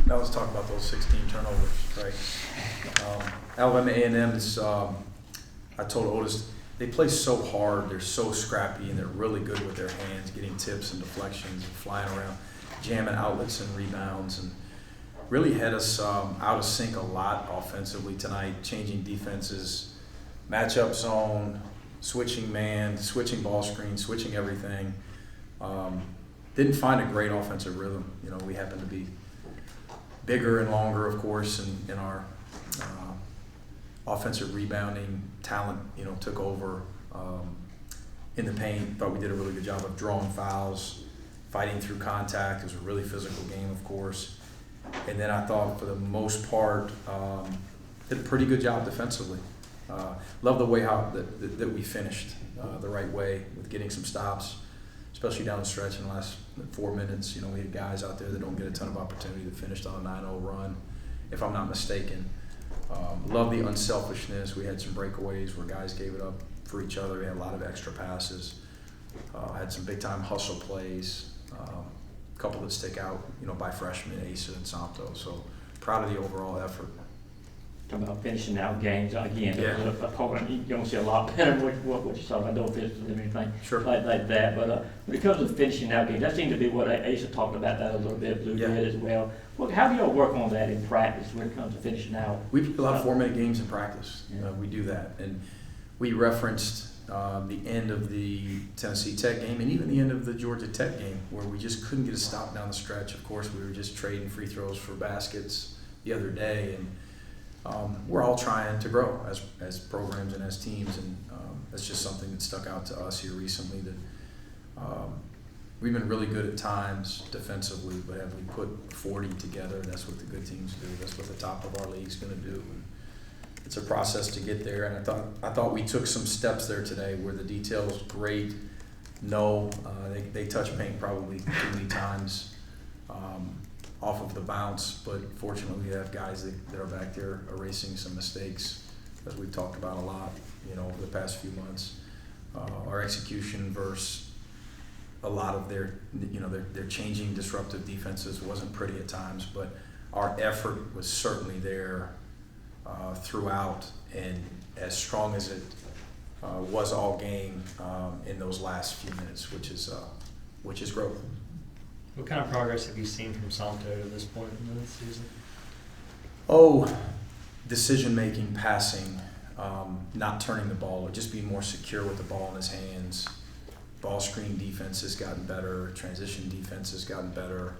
Now let's talk about those 16 turnovers, right? Alabama A&M is, I told Otis, they play so hard, they're so scrappy, and they're really good with their hands, getting tips and deflections and flying around, jamming outlets and rebounds, and really had us out of sync a lot offensively tonight, changing defenses, matchup zone, switching man, switching ball screen, switching everything. Didn't find a great offensive rhythm. You know, we happen to be bigger and longer, of course, and our offensive rebounding talent, you know, took over in the paint. Thought we did a really good job of drawing fouls, fighting through contact. It was a really physical game, of course. And then I thought, for the most part, did a pretty good job defensively. Love the way that we finished the right way with getting some stops, especially down the stretch in the last 4 minutes. You know, we had guys out there that don't get a ton of opportunity that finished on a 9-0 run, if I'm not mistaken. Love the unselfishness. We had some breakaways where guys gave it up for each other. We had a lot of extra passes. Had some big-time hustle plays. A couple that stick out, you know, by freshmen, Asa and Santo. So proud of the overall effort. Talking about finishing out games again. Yeah. Opponent, you don't see a lot better than what you saw. I don't finish anything Sure. like that. But when it comes to finishing out games, that seemed to be what Asa talked about that a little bit. Blue did as well. Well, how do y'all work on that in practice when it comes to finishing out? We play a lot of 4-minute games in practice. Yeah. We do that, and we referenced the end of the Tennessee Tech game and even the end of the Georgia Tech game, where we just couldn't get a stop down the stretch. Of course, we were just trading free throws for baskets the other day, and we're all trying to grow as programs and as teams, and that's just something that stuck out to us here recently, that we've been really good at times defensively, but have we put 40 together, that's what the good teams do. That's what the top of our league's going to do. And it's a process to get there, and I thought we took some steps there today where the detail's great. No, they touch paint probably too many times off of the bounce, but fortunately we have guys that are back there erasing some mistakes, as we've talked about a lot, you know, over the past few months. Our execution versus a lot of their changing disruptive defenses wasn't pretty at times, but our effort was certainly there throughout, and as strong as it was all game in those last few minutes, which is growth. What kind of progress have you seen from Santo to this point in the season? Decision making, passing, not turning the ball, or just being more secure with the ball in his hands. Ball screen defense has gotten better. Transition defense has gotten better.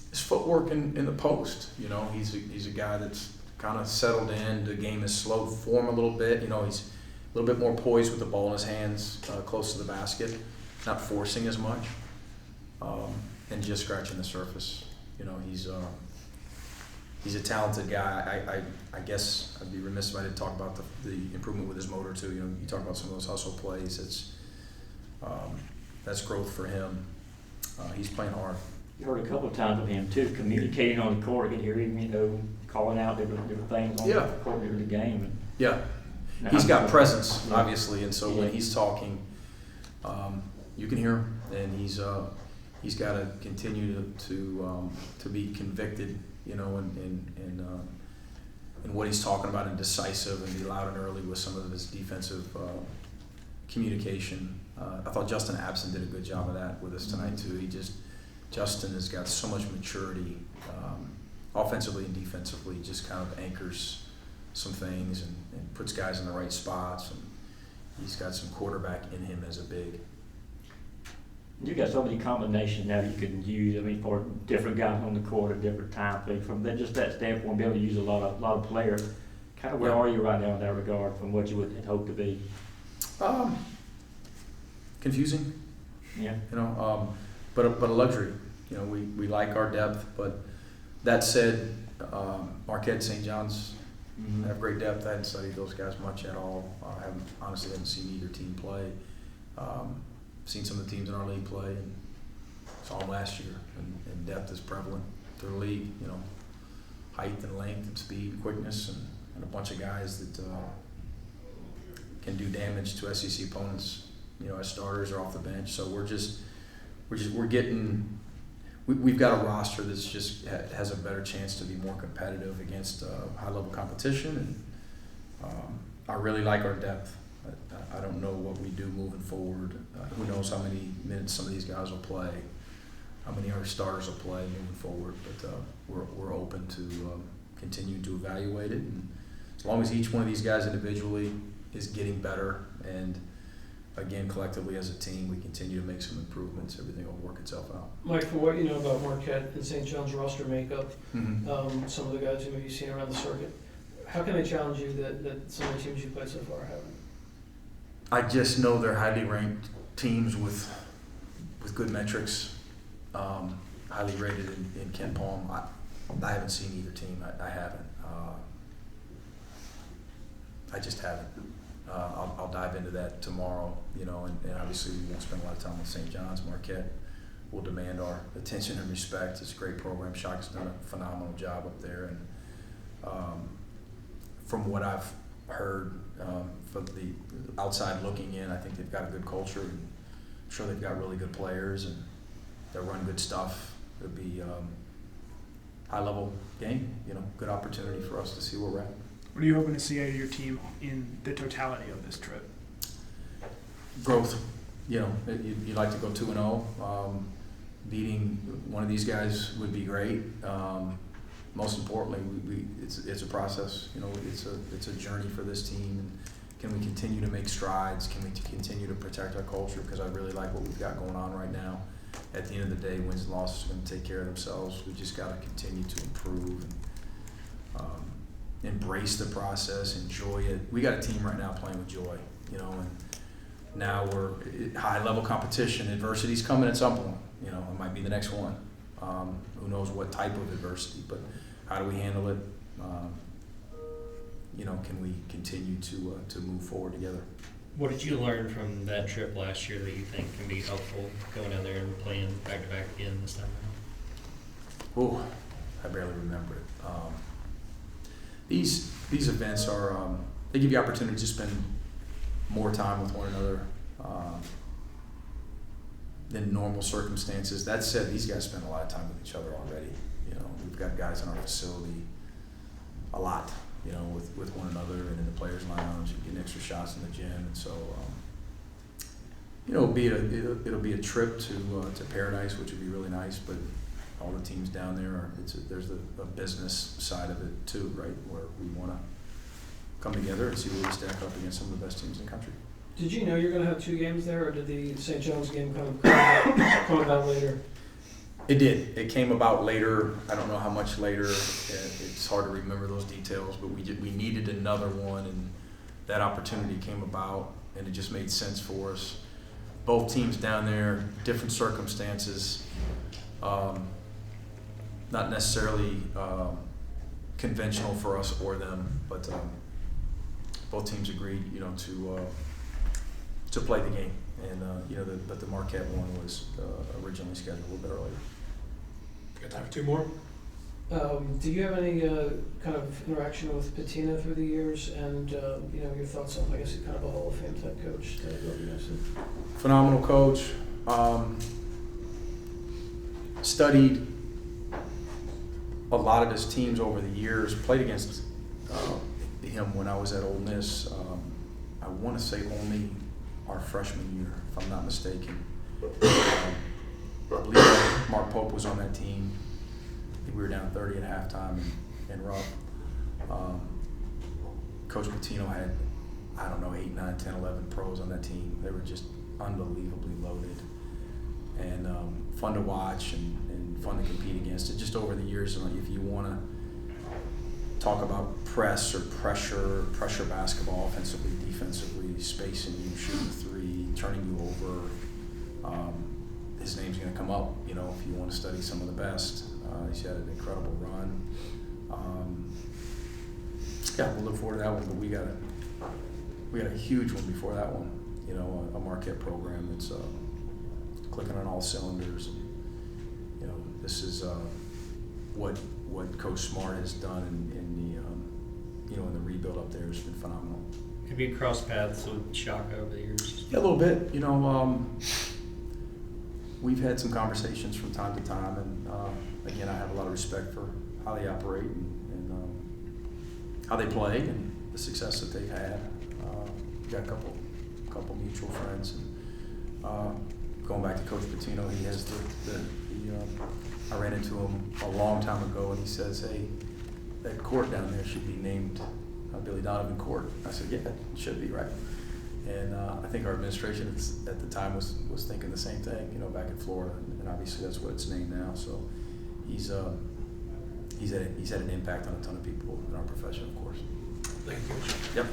His footwork in the post, you know, he's a guy that's kind of settled in. The game has slowed form a little bit. You know, he's a little bit more poised with the ball in his hands, close to the basket, not forcing as much, and just scratching the surface. You know, he's a talented guy. I guess I'd be remiss if I didn't talk about the improvement with his motor too. You know, you talk about some of those hustle plays. That's growth for him. He's playing hard. You heard a couple of times of him too, communicating on the court. You can hear him, you know, calling out different things on the court during the game. Yeah, he's got presence, obviously, and so when he's talking, you can hear him, and he's got to continue to be convicted, you know, and what he's talking about, and decisive, and be loud and early with some of his defensive communication. I thought Justin Abson did a good job of that with us tonight too. Justin has got so much maturity, offensively and defensively, just kind of anchors some things and puts guys in the right spots, and he's got some quarterback in him as a big. You got so many combinations now you can use. I mean, for different guys on the court at different times. From that, just that standpoint, be able to use a lot of players. Kind of where are you right now in that regard from what you would hope to be? Confusing. Yeah. You know, but a luxury. You know, we like our depth, but that said, Marquette, St. John's have great depth. I hadn't studied those guys much at all. I haven't seen either team play. Seen some of the teams in our league play, and saw them last year. And depth is prevalent through the league. You know, height and length and speed, and quickness, and a bunch of guys that can do damage to SEC opponents. You know, as starters or off the bench. So we're getting. we've got a roster that's just has a better chance to be more competitive against high-level competition, and I really like our depth. I don't know what we do moving forward. Who knows how many minutes some of these guys will play, how many our starters will play moving forward, but we're open to continue to evaluate it, and as long as each one of these guys individually is getting better, and again collectively as a team we continue to make some improvements, everything will work itself out. Mike, from what you know about Marquette and St. John's roster makeup, Mm-hmm. some of the guys who maybe you've seen around the circuit, how can they challenge you that some of the teams you've played so far haven't? I just know they're highly ranked teams with good metrics, highly rated in Ken Palm. I haven't seen either team. I haven't. I just haven't. I'll dive into that tomorrow, and obviously we won't spend a lot of time with St. John's. Marquette will demand our attention and respect. It's a great program. Shock's done a phenomenal job up there, and from what I've heard from the outside looking in, I think they've got a good culture, and I'm sure they've got really good players, and they'll run good stuff. It'll be high-level game, good opportunity for us to see where we're at. What are you hoping to see out of your team in the totality of this trip? Growth. You'd like to go 2-0. Beating one of these guys would be great. Most importantly, it's a process. It's a journey for this team. And can we continue to make strides? Can we continue to protect our culture? Because I really like what we've got going on right now. At the end of the day, wins and losses are going to take care of themselves. We just got to continue to improve and embrace the process, enjoy it. We got a team right now playing with joy, and now we're high-level competition. Adversity's coming at some point. It might be the next one. Who knows what type of adversity, but how do we handle it? Can we continue to move forward together? What did you learn from that trip last year that you think can be helpful going down there and playing back-to-back again this time around? Oh, I barely remember it. These events are they give you opportunity to spend more time with one another than normal circumstances. That said, these guys spend a lot of time with each other already. We've got guys in our facility a lot, with one another and in the players' lounge, and getting extra shots in the gym, and so it'll be a trip to paradise, which would be really nice, but all the teams down there there's a business side of it too, right? Where we want to come together and see where we stack up against some of the best teams in the country. Did you know you're going to have 2 games there, or did the St. John's game come about later? It did. It came about later. I don't know how much later. It's hard to remember those details, but we needed another one, and that opportunity came about, and it just made sense for us. Both teams down there, different circumstances. Not necessarily conventional for us or them, but both teams agreed, to play the game, and but the Marquette one was originally scheduled a little bit earlier. Got time for 2 more? Do you have any kind of interaction with Patina through the years, and your thoughts on, I guess, kind of a Hall of Fame type coach that you guys did? Phenomenal coach. Studied a lot of his teams over the years. Played against him when I was at Ole Miss. I want to say only our freshman year, if I'm not mistaken. I believe Mark Pope was on that team. I think we were down 30 at halftime in Rupp. Coach Patino had, 8, 9, 10, 11 pros on that team. They were just unbelievably loaded and fun to watch and fun to compete against. It just over the years, if you want to talk about press or pressure basketball, offensively, defensively, spacing you, shooting the 3, turning you over, his name's going to come up, if you want to study some of the best. He's had an incredible run. We'll look forward to that one, but we got a huge one before that one, a Marquette program that's clicking on all cylinders. And, this is what Coach Smart has done in the rebuild up there has been phenomenal. Have you crossed paths with Shaka over the years? Yeah, a little bit. we've had some conversations from time to time, and again, I have a lot of respect for how they operate and how they play and the success that they've had. Got a couple mutual friends. And, going back to Coach Pitino, he has I ran into him a long time ago, and he says, "Hey, that court down there should be named Billy Donovan Court." I said, "Yeah, it should be, right?" And I think our administration at the time was thinking the same thing, back in Florida, and obviously that's what it's named now. So he's had an impact on a ton of people in our profession, of course. Thank you, Coach. Yep.